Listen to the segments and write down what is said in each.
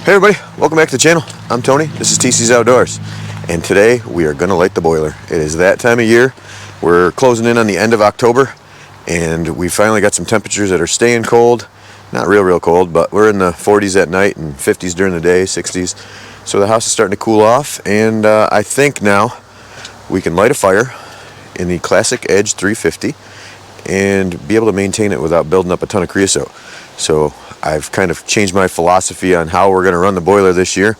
Hey everybody, welcome back to the channel. I'm Tony, this is TC's Outdoors, and today we are going to light the boiler. It is that time of year. We're closing in on the end of October, and we finally got some temperatures that are staying cold. Not real cold, but we're in the 40s at night and 50s during the day, 60s. So the house is starting to cool off, and I think now we can light a fire in the classic Edge 350 and be able to maintain it without building up a ton of creosote. So I've kind of changed my philosophy on how we're going to run the boiler this year.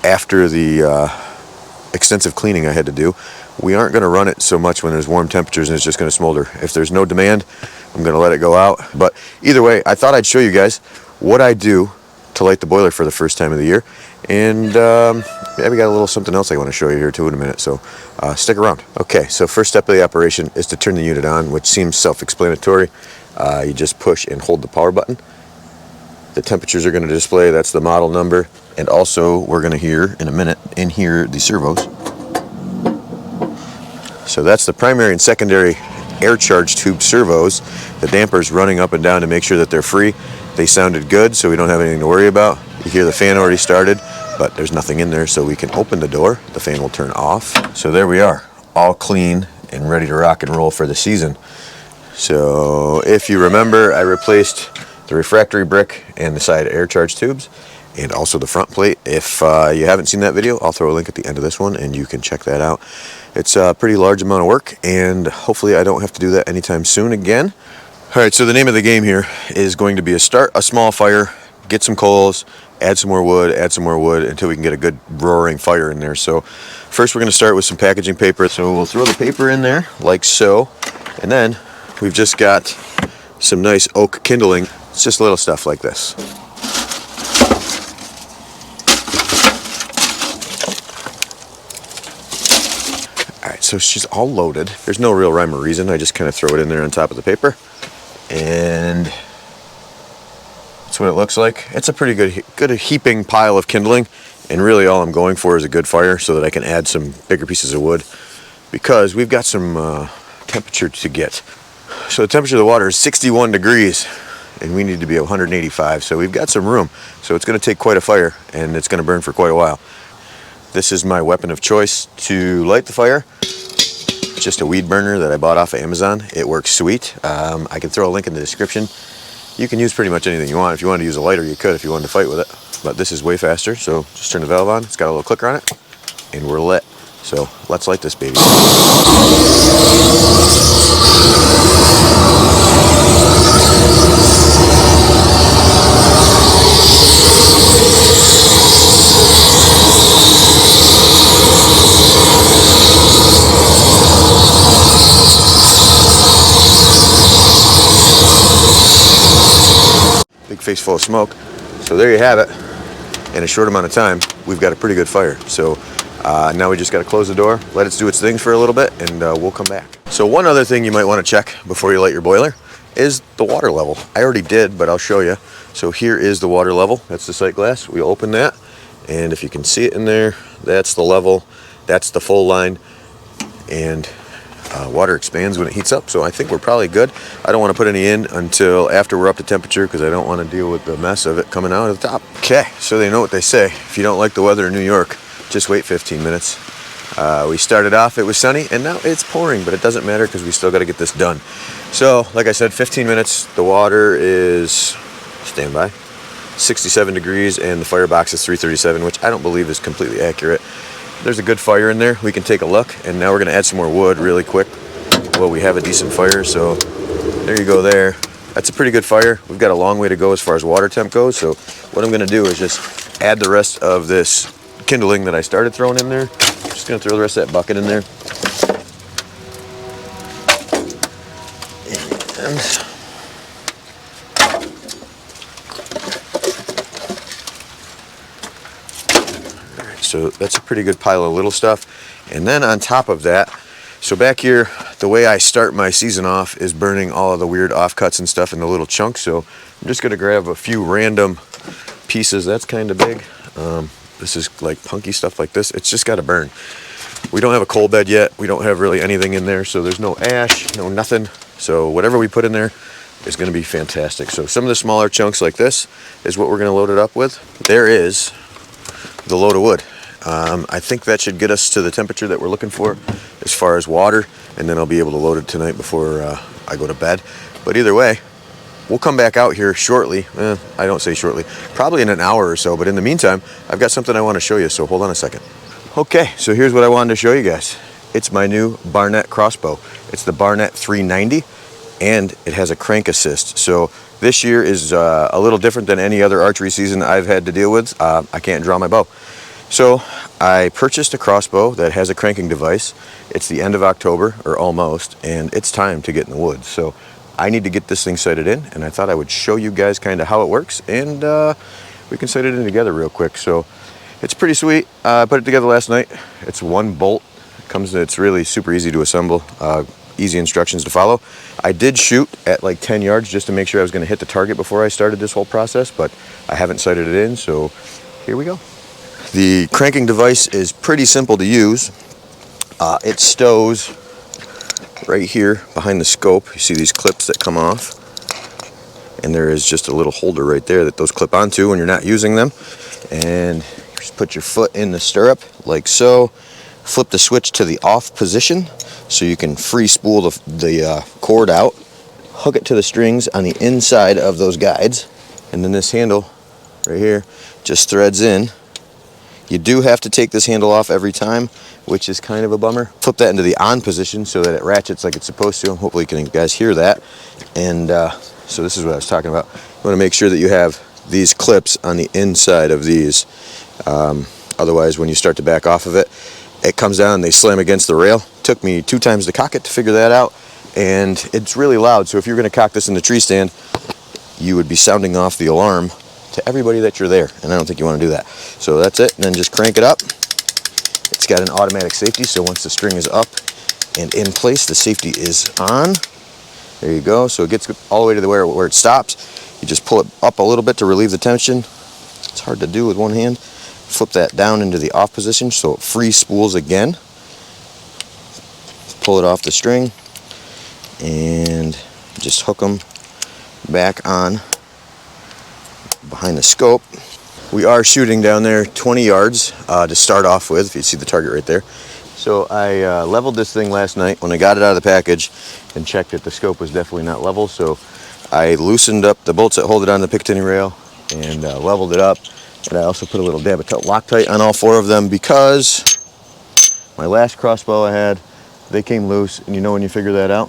After the extensive cleaning I had to do, we aren't going to run it so much when there's warm temperatures and it's just going to smolder. If there's no demand, I'm going to let it go out. But either way, I thought I'd show you guys what I do to light the boiler for the first time of the year. And yeah, we got a little something else I want to show you here too in a minute, so stick around. Okay, so first step of the operation is to turn the unit on, which seems self-explanatory. You just push and hold the power button. The temperatures are going to display, that's the model number, and also we're going to hear in a minute in here the servos. So that's the primary and secondary air charge tube servos. The dampers running up and down to make sure that they're free. They sounded good, so we don't have anything to worry about. You hear the fan already started, but there's nothing in there, so we can open the door. The fan will turn off. So there we are, all clean and ready to rock and roll for the season. So if you remember, I replaced the refractory brick and the side air charge tubes and also the front plate. If you haven't seen that video, I'll throw a link at the end of this one and you can check that out. It's a pretty large amount of work, and hopefully I don't have to do that anytime soon again. Alright, so the name of the game here is going to be start a small fire, get some coals, add some more wood until we can get a good roaring fire in there. So first we're going to start with some packaging paper. So we'll throw the paper in there like so, and then we've just got some nice oak kindling. It's just little stuff like this. Alright, so she's all loaded. There's no real rhyme or reason. I just kind of throw it in there on top of the paper. And that's what it looks like. It's a pretty good heaping pile of kindling. And really all I'm going for is a good fire so that I can add some bigger pieces of wood, because we've got some temperature to get. So the temperature of the water is 61 degrees. And we need to be 185, so we've got some room. So it's going to take quite a fire, and it's going to burn for quite a while. This is my weapon of choice to light the fire. Just a weed burner that I bought off of Amazon. It works sweet. I can throw a link in the description. You can use pretty much anything you want. If you wanted to use a lighter, you could if you wanted to fight with it. But this is way faster, so just turn the valve on. It's got a little clicker on it, and we're lit. So let's light this baby. Big face full of smoke. So there you have it. In a short amount of time, we've got a pretty good fire. So now we just got to close the door, let it do its thing for a little bit, and we'll come back. So one other thing you might want to check before you light your boiler is the water level. I already did, but I'll show you. So here is the water level. That's the sight glass. We open that, and if you can see it in there, that's the level. That's the full line, and water expands when it heats up, so I think we're probably good. I don't want to put any in until after we're up to temperature, because I don't want to deal with the mess of it coming out of the top. Okay, so they know what they say. If you don't like the weather in New York, just wait 15 minutes. We started off, it was sunny, and now it's pouring, but it doesn't matter because we still got to get this done. So, like I said, 15 minutes. The water is, stand by, 67 degrees, and the firebox is 337, which I don't believe is completely accurate. There's a good fire in there. We can take a look, and now we're going to add some more wood really quick. Well, we have a decent fire, so there you go there. That's a pretty good fire. We've got a long way to go as far as water temp goes, so what I'm going to do is just add the rest of this kindling that I started throwing in there. Just going to throw the rest of that bucket in there. And so that's a pretty good pile of little stuff. And then on top of that, so back here, the way I start my season off is burning all of the weird offcuts and stuff in the little chunks. So I'm just going to grab a few random pieces. That's kind of big. This is like punky stuff like this. It's just got to burn. We don't have a coal bed yet. We don't have really anything in there. So there's no ash, no nothing. So whatever we put in there, is going to be fantastic. So some of the smaller chunks like this is what we're going to load it up with. There is the load of wood. I think that should get us to the temperature that we're looking for as far as water, and then I'll be able to load it tonight before I go to bed. But either way, we'll come back out here shortly. I don't say shortly, probably in an hour or so, but in the meantime, I've got something I want to show you, so hold on a second. Okay, so here's what I wanted to show you guys. It's my new Barnet crossbow. It's the Barnet 390, and it has a crank assist. So this year is a little different than any other archery season I've had to deal with. I can't draw my bow. So I purchased a crossbow that has a cranking device. It's the end of October, or almost, and it's time to get in the woods. So I need to get this thing sighted in, and I thought I would show you guys kind of how it works, and we can sight it in together real quick. So it's pretty sweet. I put it together last night. It's one bolt. It's really super easy to assemble. Easy instructions to follow. I did shoot at like 10 yards just to make sure I was going to hit the target before I started this whole process, but I haven't sighted it in, so here we go. The cranking device is pretty simple to use. It stows right here behind the scope. You see these clips that come off, and there is just a little holder right there that those clip onto when you're not using them. And just put your foot in the stirrup like so. Flip the switch to the off position so you can free spool the cord out. Hook it to the strings on the inside of those guides, and then this handle right here just threads in. You do have to take this handle off every time, which is kind of a bummer. Flip that into the on position so that it ratchets like it's supposed to. Hopefully you guys hear that. And so this is what I was talking about. You want to make sure that you have these clips on the inside of these. Otherwise, when you start to back off of it, it comes down and they slam against the rail. Took me 2 times to cock it to figure that out, and it's really loud. So if you're going to cock this in the tree stand, you would be sounding off the alarm to everybody that you're there, and I don't think you want to do that. So that's it, and then just crank it up. It's got an automatic safety, so once the string is up and in place, the safety is on. There you go. So it gets all the way to where it stops. You just pull it up a little bit to relieve the tension. It's hard to do with one hand. Flip that down into the off position so it free spools again. Pull it off the string and just hook them back on behind the scope. We are shooting down there 20 yards to start off with, if you see the target right there. So I leveled this thing last night when I got it out of the package and checked that the scope was definitely not level. So I loosened up the bolts that hold it on the Picatinny rail and leveled it up. And I also put a little dab of Loctite on all 4 of them because my last crossbow I had, they came loose. And you know when you figure that out?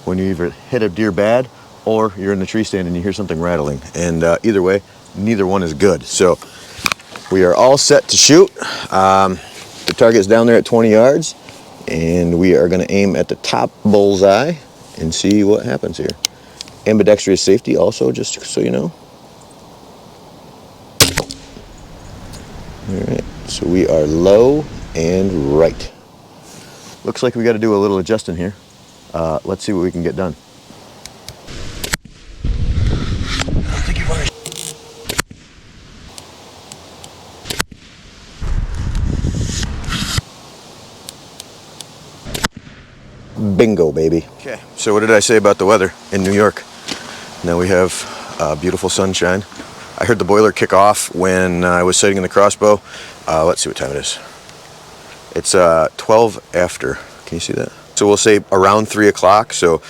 When you either hit a deer bad or you're in the tree stand and you hear something rattling. And either way, neither one is good. So we are all set to shoot. The target's down there at 20 yards. And we are going to aim at the top bullseye and see what happens here. Ambidextrous safety also, just so you know. Alright, so we are low and right. Looks like we got to do a little adjusting here. Let's see what we can get done. Bingo, baby. Okay, so what did I say about the weather in New York? Now we have beautiful sunshine. I heard the boiler kick off when I was sighting in the crossbow. Let's see what time it is. It's 12 after. Can you see that? So we'll say around 3 o'clock. So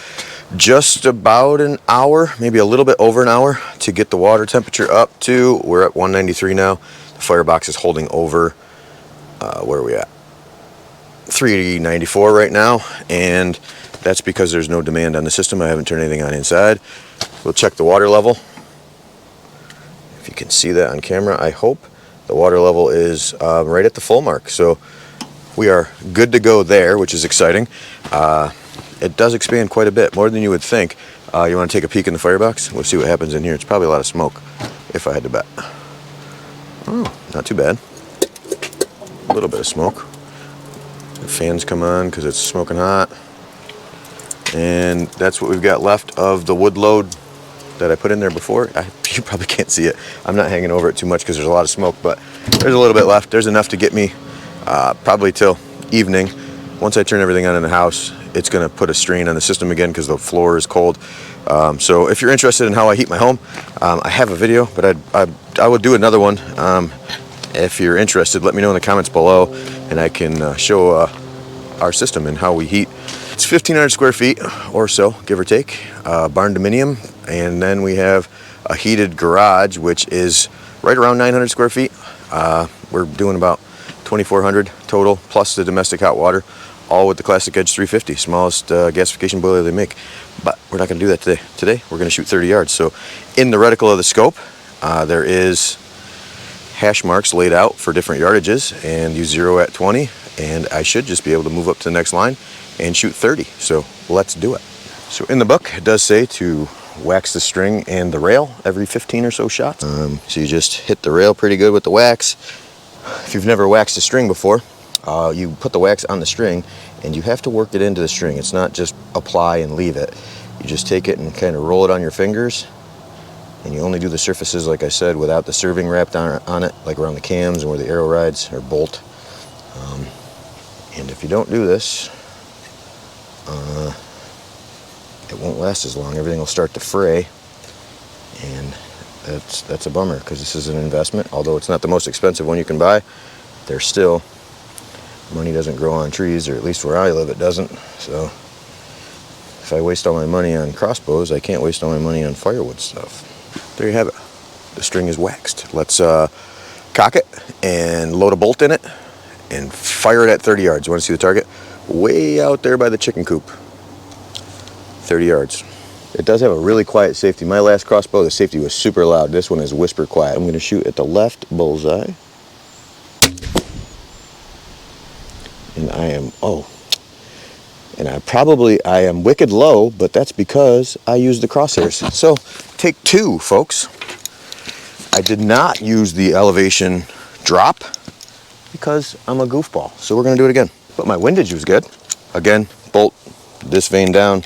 just about an hour, maybe a little bit over an hour to get the water temperature up to. We're at 193 now. The firebox is holding over, where are we at? 394 right now. And that's because there's no demand on the system. I haven't turned anything on inside. We'll check the water level. If you can see that on camera, I hope. The water level is right at the full mark. So we are good to go there, which is exciting. It does expand quite a bit, more than you would think. You want to take a peek in the firebox? We'll see what happens in here. It's probably a lot of smoke, if I had to bet. Oh, not too bad. A little bit of smoke. The fans come on because it's smoking hot. And that's what we've got left of the wood load that I put in there before. You probably can't see it. I'm not hanging over it too much because there's a lot of smoke, but there's a little bit left. There's enough to get me probably till evening. Once I turn everything on in the house it's going to put a strain on the system again because the floor is cold. So if you're interested in how I heat my home, I have a video, but I will do another one. If you're interested, let me know in the comments below, and I can show our system and how we heat. It's 1,500 square feet or so, give or take, barn dominium, and then we have a heated garage, which is right around 900 square feet. We're doing about 2,400 total, plus the domestic hot water, all with the Classic Edge 350, smallest gasification boiler they make. But we're not going to do that today. Today, we're going to shoot 30 yards. So in the reticle of the scope, there is hash marks laid out for different yardages, and you zero at 20, and I should just be able to move up to the next line and shoot 30. So let's do it. So in the book, it does say to wax the string and the rail every 15 or so shots. So you just hit the rail pretty good with the wax. If you've never waxed a string before, you put the wax on the string and you have to work it into the string. It's not just apply and leave it. You just take it and kind of roll it on your fingers, and you only do the surfaces, like I said, without the serving wrapped on it, like around the cams and where the arrow rides or bolt. And if you don't do this, it won't last as long. Everything will start to fray, and that's a bummer, because this is an investment. Although it's not the most expensive one you can buy, there's still, money doesn't grow on trees, or at least where I live it doesn't. So if I waste all my money on crossbows, I can't waste all my money on firewood stuff. There you have it. The string is waxed. Let's cock it and load a bolt in it and fire it at 30 yards. You want to see the target? Way out there by the chicken coop. 30 yards. It does have a really quiet safety. My last crossbow, the safety was super loud. This one is whisper quiet. I'm going to shoot at the left bullseye. And I am wicked low, but that's because I used the crosshairs. So take two, folks. I did not use the elevation drop because I'm a goofball. So we're going to do it again. But my windage was good. Again, bolt this vein down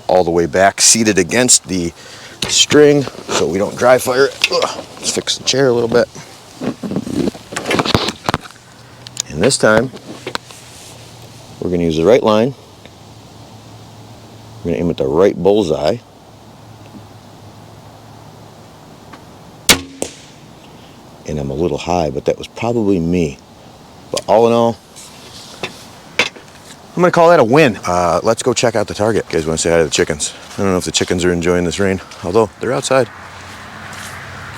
all the way back, seated against the string so we don't dry fire it. Let's fix the chair a little bit. And this time, we're going to use the right line. We're going to aim at the right bullseye. And I'm a little high, but that was probably me. But all in all, I'm going to call that a win. Let's go check out the target. You guys want to say hi to the chickens? I don't know if the chickens are enjoying this rain, although they're outside.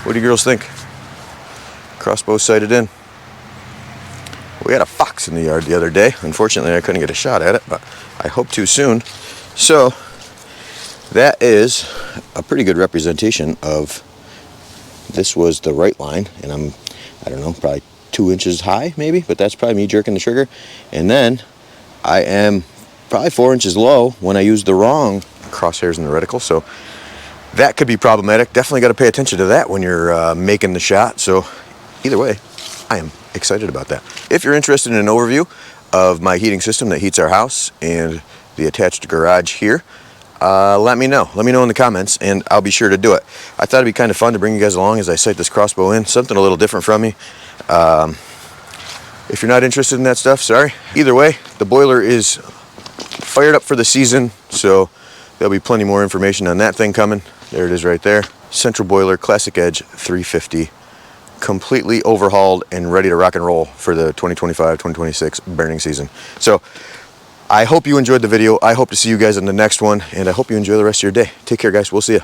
What do you girls think? Crossbow sighted in. We had a fox in the yard the other day. Unfortunately, I couldn't get a shot at it, but I hope to soon. So that is a pretty good representation of, this was the right line, and I don't know, probably 2 inches high maybe, but that's probably me jerking the trigger. And then I am probably 4 inches low when I use the wrong crosshairs in the reticle, so that could be problematic. Definitely got to pay attention to that when you're making the shot. So either way, I am excited about that. If you're interested in an overview of my heating system that heats our house and the attached garage here, let me know. Let me know in the comments, and I'll be sure to do it. I thought it'd be kind of fun to bring you guys along as I sight this crossbow in, something a little different from me. If you're not interested in that stuff, sorry. Either way, the boiler is fired up for the season, so there'll be plenty more information on that thing coming. There it is right there. Central boiler, Classic Edge 350. Completely overhauled and ready to rock and roll for the 2025-2026 burning season. So I hope you enjoyed the video. I hope to see you guys in the next one, and I hope you enjoy the rest of your day. Take care, guys. We'll see you.